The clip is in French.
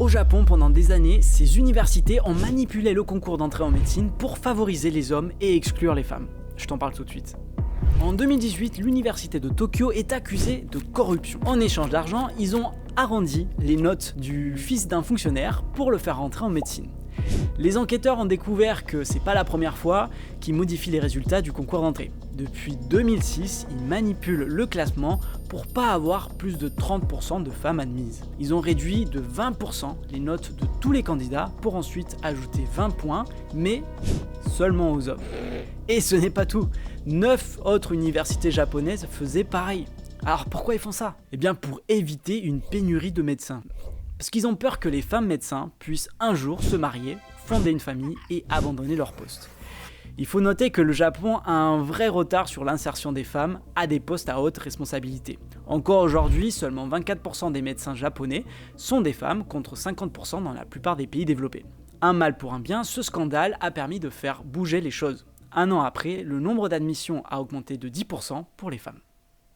Au Japon, pendant des années, ces universités ont manipulé le concours d'entrée en médecine pour favoriser les hommes et exclure les femmes. Je t'en parle tout de suite. En 2018, l'université de Tokyo est accusée de corruption. En échange d'argent, ils ont arrondi les notes du fils d'un fonctionnaire pour le faire rentrer en médecine. Les enquêteurs ont découvert que c'est pas la première fois qu'ils modifient les résultats du concours d'entrée. Depuis 2006, ils manipulent le classement pour pas avoir plus de 30% de femmes admises. Ils ont réduit de 20% les notes de tous les candidats pour ensuite ajouter 20 points, mais seulement aux hommes. Et ce n'est pas tout, 9 autres universités japonaises faisaient pareil. Alors pourquoi ils font ça ? Eh bien pour éviter une pénurie de médecins. Parce qu'ils ont peur que les femmes médecins puissent un jour se marier, fonder une famille et abandonner leur poste. Il faut noter que le Japon a un vrai retard sur l'insertion des femmes à des postes à haute responsabilité. Encore aujourd'hui, seulement 24% des médecins japonais sont des femmes contre 50% dans la plupart des pays développés. Un mal pour un bien, ce scandale a permis de faire bouger les choses. Un an après, le nombre d'admissions a augmenté de 10% pour les femmes.